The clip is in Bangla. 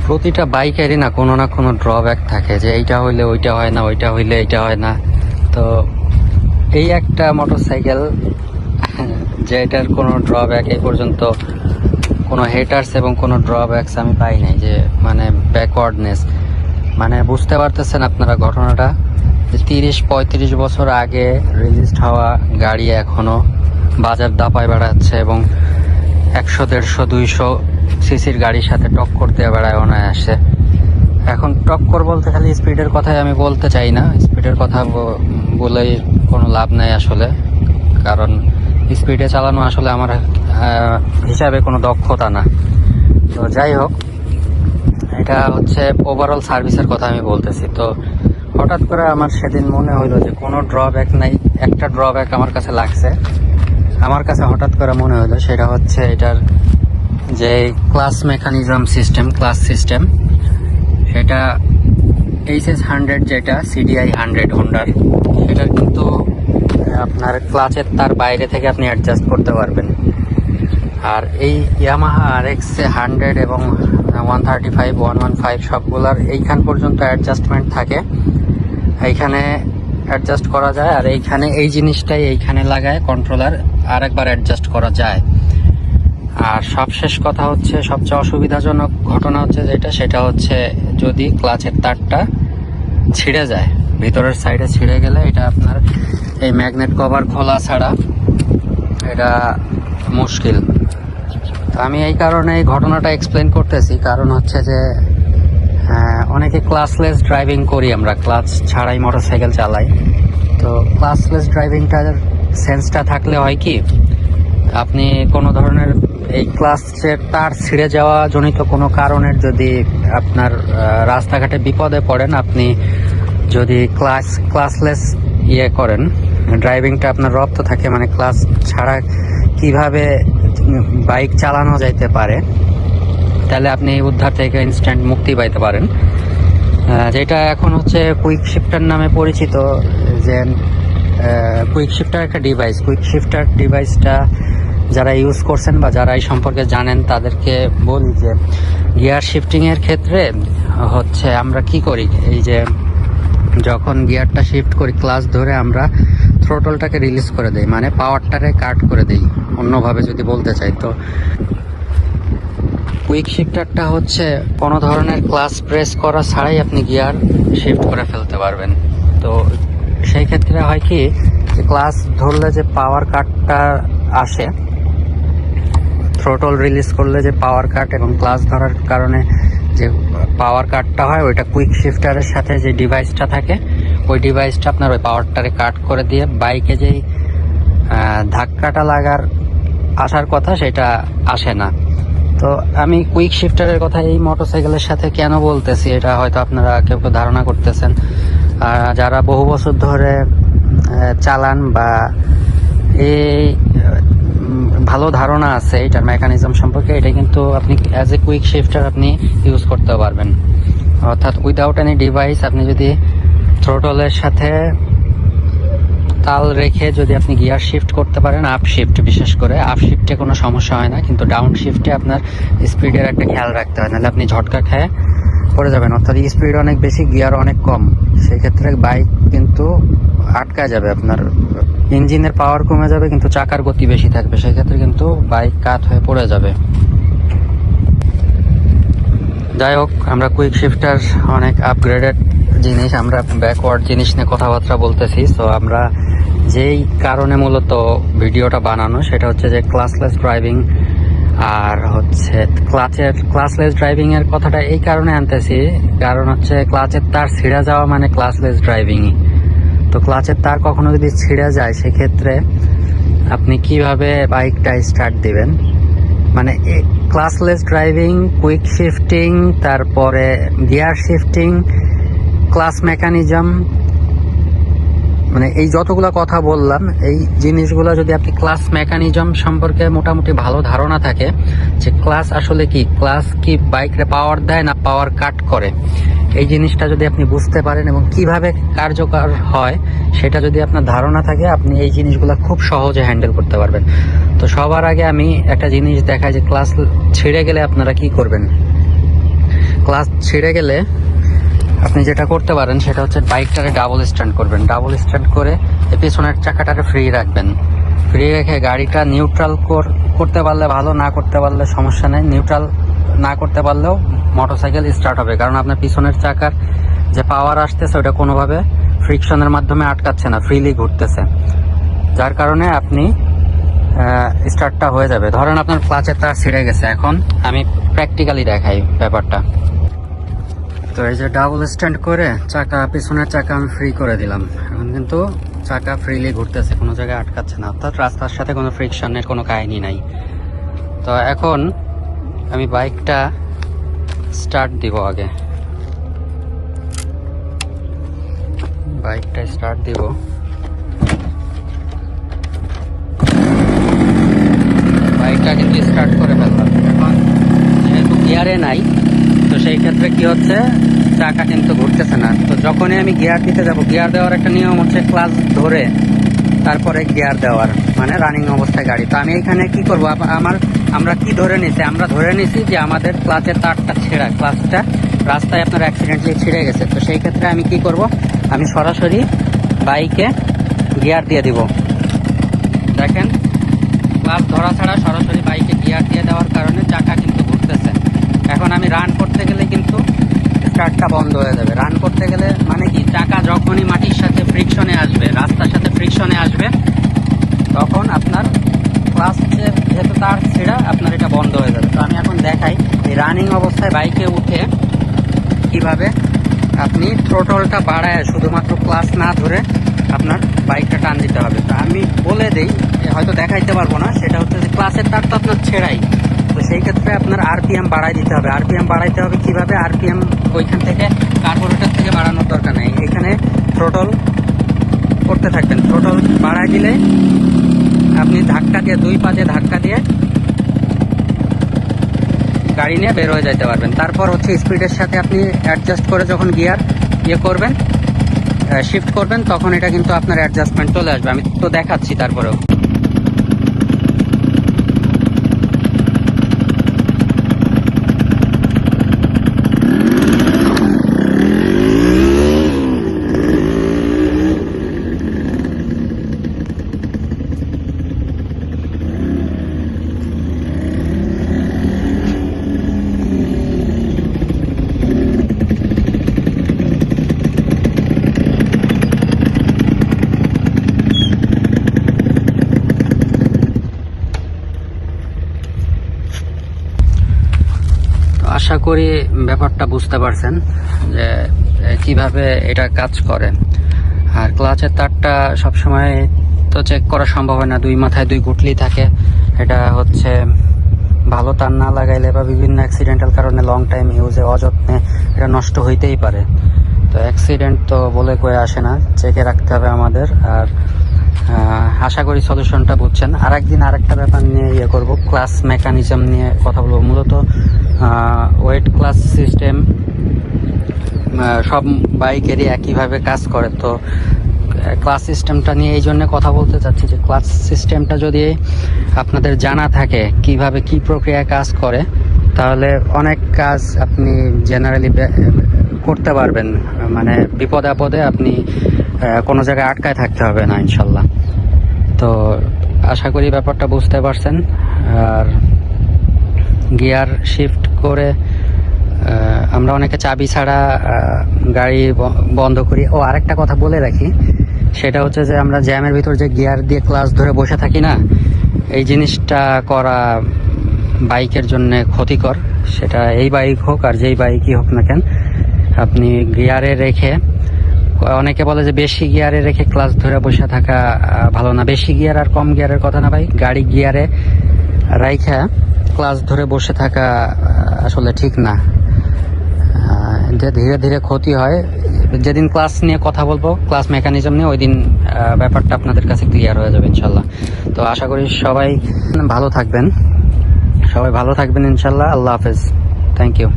প্রতিটা বাইকেরই না কোনো ড্রব্যাক থাকে, যে এইটা হইলে ওইটা হয় না, ওইটা হইলে এইটা হয় না। তো এই একটা মোটরসাইকেল যে এটার কোনো ড্রব্যাক এই পর্যন্ত কোনো হেটার্স এবং কোনো ড্রব্যাকস আমি পাই নাই, যে মানে ব্যাকওয়ার্ডনেস। মানে বুঝতে পারতেছেন আপনারা ঘটনাটা, যে 30-35 বছর আগে রিলিজড হওয়া গাড়ি এখনও বাজার দাপায় বেড়াচ্ছে এবং 100-150-200 সিসির গাড়ির সাথে টক্কর দিয়ে বেড়ায় অনায়াসে। এখন টক্কর বলতে খালি স্পিডের কথাই আমি বলতে চাই না, স্পিডের কথা বলেই কোনো লাভ নাই আসলে, কারণ স্পিডে চালানো আসলে আমার হিসাবে কোনো দক্ষতা না। তো যাই হোক, এটা হচ্ছে ওভারঅল সার্ভিসের কথা আমি বলতেছি। তো হঠাৎ করে আমার সেদিন মনে হইলো যে কোনো ড্রব্যাক নাই, একটা ড্রব্যাক আমার কাছে লাগছে। আমার কাছে হঠাৎ করে মনে হলো সেটা হচ্ছে এটার যে class mechanism system, class system, সেটা HS100 যেটা CDI 100 হোন্ডার, সেটার কিন্তু আপনার ক্লাচের তার বাইরে থেকে আপনি অ্যাডজাস্ট করতে পারবেন। আর এই ইয়ামাহা RX 100 এবং 135, 115 সবগুলার এইখান পর্যন্ত অ্যাডজাস্টমেন্ট থাকে, এইখানে অ্যাডজাস্ট করা যায়। আর এইখানে এই জিনিসটাই এইখানে লাগায় কন্ট্রোলার আরেকবার অ্যাডজাস্ট করা যায়। আর সবশেষ কথা হচ্ছে, সবচেয়ে অসুবিধাজনক ঘটনা হচ্ছে যেটা, সেটা হচ্ছে যদি ক্লাচের তারটা ছিঁড়ে যায়, ভিতরের সাইডে ছিঁড়ে গেলে এটা আপনার এই ম্যাগনেট কভার খোলা ছাড়া এটা মুশকিল। তো আমি এই কারণে এই ঘটনাটা এক্সপ্লেন করতেছি, কারণ হচ্ছে যে অনেকে ক্লাসলেস ড্রাইভিং করি আমরা, ক্লাচ ছাড়াই মোটরসাইকেল চালাই। তো ক্লাসলেস ড্রাইভিংটার সেন্সটা থাকলে হয় কি, আপনি কোনো ধরনের এই ক্লাচের তার ছিঁড়ে যাওয়া জনিত কোনো কারণের যদি আপনার রাস্তাঘাটে বিপদে পড়েন, আপনি যদি ক্লাসলেস করেন, ড্রাইভিংটা আপনার রপ্ত থাকে, মানে ক্লাচ ছাড়া কিভাবে বাইক চালানো যাইতে পারে, তাহলে আপনি উদ্ধার থেকে ইনস্ট্যান্ট মুক্তি পাইতে পারেন। যেটা এখন হচ্ছে কুইক শিফটার নামে পরিচিত। যে কুইক শিফটার একটা ডিভাইস, কুইক শিফটার ডিভাইসটা যারা ইউজ করছেন বা যারা এই সম্পর্কে জানেন তাদেরকে বলি যে গিয়ার শিফটিংয়ের ক্ষেত্রে হচ্ছে আমরা কি করি, এই যে যখন গিয়ারটা শিফট করি, ক্লাচ ধরে আমরা থ্রোটলটাকে রিলিজ করে দেই, মানে পাওয়ারটাকে কাট করে দেই অন্যভাবে যদি বলতে চাই। তো কুইক শিফটারটা হচ্ছে কোনো ধরনের ক্লাচ প্রেস করা ছাড়াই আপনি গিয়ার শিফট করে ফেলতে পারবেন। তো সেই ক্ষেত্রে হয় কি, যে ক্লাচ ধরলে যে পাওয়ার কাটটা আসে, থ্রোটল রিলিজ করলে যে পাওয়ার কাট এবং ক্লাচ ধরার কারণে যে পাওয়ার কাটটা হয়, ওইটা কুইক শিফটারের সাথে যে ডিভাইসটা থাকে, ওই ডিভাইসটা আপনার ওই পাওয়ারটারে কাট করে দিয়ে বাইকে যেই ধাক্কাটা আসার কথা সেটা আসে না। তো আমি কুইক শিফটারের কথা এই মোটরসাইকেলের সাথে কেন বলতেছি, এটা হয়তো আপনারা কেউ কেউ ধারণা করতেছেন। যারা বহু বছর ধরে চালান বা এই ভালো ধারণা আছে এটার মেকানিজম সম্পর্কে, এটা কিন্তু আপনি অ্যাজ এ কুইক শিফটার আপনি ইউজ করতে পারবেন। অর্থাৎ উইদাউট এনি ডিভাইস আপনি যদি থ্রোটলের সাথে তাল রেখে যদি আপনি গিয়ার শিফট করতে পারেন, আপ শিফট, বিশেষ করে আপ শিফটে কোনো সমস্যা হয় না, কিন্তু ডাউন শিফটে আপনার স্পিডের একটা খেয়াল রাখতে হয়, নাহলে আপনি ঝটকা খেয়ে পড়ে যাবেন। অর্থাৎ স্পিড অনেক বেশি, গিয়ার অনেক কম, সেক্ষেত্রে বাইক কিন্তু আটকা যাবে, আপনার ইঞ্জিনের পাওয়ার কমে যাবে কিন্তু চাকার গতি বেশি থাকবে, সেক্ষেত্রে কিন্তু বাইক কাত হয়ে পড়ে যাবে। যাই হোক, আমরা কুইক শিফটার অনেক আপগ্রেডেড জিনিস, আমরা ব্যাকওয়ার্ড জিনিস নিয়ে কথাবার্তা বলতেছি। সো আমরা যেই কারণে মূলত ভিডিওটা বানানো, সেটা হচ্ছে যে ক্লাসলেস ড্রাইভিং, আর হচ্ছে ক্লাসলেস ড্রাইভিং এর কথাটা এই কারণে আনতেছি, কারণ হচ্ছে ক্লাচের তার ছিঁড়ে যাওয়া মানে ক্লাসলেস ড্রাইভিংই। তো ক্লাচের তার কখনো যদি ছিঁড়ে যায়, সেক্ষেত্রে আপনি কিভাবে বাইকটা স্টার্ট দিবেন, মানে ক্লাসলেস ড্রাইভিং, কুইক শিফটিং, তারপরে গিয়ার শিফটিং, ক্লাস মেকানিজম, মানে এই যতগুলো কথা বললাম, এই জিনিসগুলো যদি আপনি ক্লাস মেকানিজম সম্পর্কে মোটামুটি ভালো ধারণা থাকে, যে ক্লাস আসলে কি, ক্লাস কি বাইকে পাওয়ার দেয় না পাওয়ার কাট করে, এই জিনিসটা যদি আপনি বুঝতে পারেন এবং কিভাবে কার্যকর হয় সেটা যদি আপনার ধারণা থাকে, আপনি এই জিনিসগুলো খুব সহজে হ্যান্ডেল করতে পারবেন। তো সবার আগে আমি একটা জিনিস দেখাই, যে ক্লাস ছিঁড়ে গেলে আপনারা কি করবেন। ক্লাচ ছিঁড়ে গেলে আপনি যেটা করতে পারেন সেটা হচ্ছে বাইকটারে ডাবল স্ট্যান্ড করবেন। ডাবল স্ট্যান্ড করে পেছনের চাকাটারে ফ্রি রাখবেন। ফ্রি রেখে গাড়িটা নিউট্রাল করতে পারলে ভালো, না করতে পারলে সমস্যা নেই। নিউট্রাল না করতে পারলেও মোটরসাইকেল স্টার্ট হবে, কারণ আপনার পিছনের চাকার যে পাওয়ার আসতেছে ওটা কোনোভাবে ফ্রিকশনের মাধ্যমে আটকাচ্ছে না, ফ্রিলি ঘুরতেছে, যার কারণে আপনি স্টার্টটা হয়ে যাবে। ধরেন আপনার ক্লাচের তার ছিঁড়ে গেছে, এখন আমি প্র্যাকটিক্যালি দেখাই ব্যাপারটা। তো এই যে ডাবল স্ট্যান্ড করে চাকা, পিছনের চাকা আমি ফ্রি করে দিলাম, এখন কিন্তু চাকা ফ্রিলি ঘুরতেছে, কোনো জায়গায় আটকাচ্ছে না, অর্থাৎ রাস্তার সাথে কোনো ফ্রিকশনের কোনো কাহিনী নাই। তো এখন আমি বাইকটা স্টার্ট দিব। আগে বাইকটা স্টার্ট দিব। বাইকটা কিন্তু স্টার্ট করে ফেললাম। এখন যেহেতু গিয়ারে নাই, তো সেই ক্ষেত্রে কি হচ্ছে, চাকা কিন্তু ঘুরতেছে না। তো যখনই আমি গিয়ার দিতে যাব, গিয়ার দেওয়ার একটা নিয়ম হচ্ছে ক্লাচ ধরে তারপরে গিয়ার দেওয়ার, মানে রানিং অবস্থায় গাড়ি। তো আমি এখানে কি করব, আমরা কি ধরে নিছি, আমরা ধরে নিছি যে আমাদের ক্লাচের তারটা ছেঁড়া, ক্লাচটা রাস্তায় আপনার অ্যাক্সিডেন্টলি ছিঁড়ে গেছে। তো সেই ক্ষেত্রে আমি কি করব, আমি সরাসরি বাইকে গিয়ার দিয়ে দিব। দেখেন, ক্লাচ ধরা ছাড়া সরাসরি বাইকে গিয়ার দিয়ে দেওয়ার কারণে চাকা কিন্তু ঘুরতেছে। এখন আমি রান করতে গেলে কিন্তু স্টার্টটা বন্ধ হয়ে যাবে। রান করতে গেলে মানে কি, চাকা যখনই মাটির সাথে ফ্রিকশনে আসবে, রাস্তার সাথে ফ্রিকশনে আসবে, তখন আপনার ক্লাচ যেহেতু তার ছেঁড়া, আপনার এটা বন্ধ হয়ে যাবে। তো আমি এখন দেখাই এই রানিং অবস্থায় বাইকে উঠে কিভাবে আপনি থ্রোটলটা বাড়ায় শুধুমাত্র ক্লাচ না ধরে আপনার বাইকটা টান দিতে হবে। তো আমি বলে দেই, হয়তো দেখাইতে পারবো না, সেটা হচ্ছে যে ক্লাচের তার তো আপনার ছেঁড়াই, তো সেই ক্ষেত্রে আপনার আরপিএম বাড়াই দিতে হবে। আরপিএম বাড়াইতে হবে কিভাবে, আরপিএম ওইখান থেকে কার্বোরেটর থেকে বাড়ানোর দরকার নেই, এখানে থ্রোটল করতে থাকবেন। থ্রোটল বাড়াই দিলে আপনি ধাক্কা দিয়ে, দুই পা দিয়ে ধাক্কা দিয়ে গাড়ি নিয়ে বের হয়ে যেতে পারবেন। তারপর হচ্ছে স্পিডের সাথে আপনি অ্যাডজাস্ট করে যখন গিয়ার করবেন, শিফট করবেন, তখন এটা কিন্তু আপনার অ্যাডজাস্টমেন্ট চলে আসবে। আমি তো দেখাচ্ছি তারপরেও। আশা করি ব্যাপারটা বুঝতে পারছেন যে কিভাবে এটা কাজ করে। আর ক্লাচের তারটা সবসময় তো চেক করা সম্ভব হয় না, দুই মাথায় দুই গুটলি থাকে। এটা হচ্ছে ভালো তার না লাগাইলে বা বিভিন্ন অ্যাক্সিডেন্টাল কারণে লং টাইম ইউজে অযত্নে এটা নষ্ট হইতেই পারে। তো অ্যাক্সিডেন্ট তো বলে কয়ে আসে না, চেকে রাখতে হবে আমাদের। আর আশা করি সলিউশনটা বুঝছেন। আরেকদিন আরেকটা ব্যাপার নিয়ে করব, ক্লাস মেকানিজম নিয়ে কথা বলবো। মূলত ওয়েট ক্লাস সিস্টেম সব বাইকেরই একইভাবে কাজ করে। তো ক্লাস সিস্টেমটা নিয়ে এই জন্য কথা বলতে চাচ্ছি যে ক্লাস সিস্টেমটা যদি আপনাদের জানা থাকে কিভাবে কি প্রক্রিয়ায় কাজ করে, তাহলে অনেক কাজ আপনি জেনারেলি করতে পারবেন। মানে বিপদে আপদে আপনি কোনো জায়গায় আটকায় থাকতে হবে না ইনশাল্লাহ। তো আশা করি ব্যাপারটা বুঝতে পারছেন। আর গিয়ার শিফট করে আমরা অনেকে চাবি ছাড়া গাড়ি বন্ধ করি। ও আরেকটা কথা বলে রাখি, সেটা হচ্ছে যে আমরা জ্যামের ভিতর যে গিয়ার দিয়ে ক্লাচ ধরে বসে থাকি না, এই জিনিসটা করা বাইকের জন্য ক্ষতিকর। সেটা এই বাইক হোক আর যেই বাইকই হোক না কেন, আপনি গিয়ারে রেখে, অনেকে বলে যে বেশি গিয়ারে রেখে ক্লাচ ধরে বসে থাকা ভালো না। বেশি গিয়ার আর কম গিয়ারের কথা না ভাই, গাড়ি গিয়ারে রাইখা ক্লাচ ধরে বসে থাকা আসলে ঠিক না, ধীরে ধীরে ক্ষতি হয়। যেদিন ক্লাস নিয়ে কথা বলবো, ক্লাস মেকানিজম নিয়ে, ওই দিন ব্যাপারটা আপনাদের কাছে ক্লিয়ার হয়ে যাবে ইনশাল্লাহ। তো আশা করি সবাই ভালো থাকবেন, ইনশাল্লাহ। আল্লাহ হাফেজ, থ্যাংক ইউ।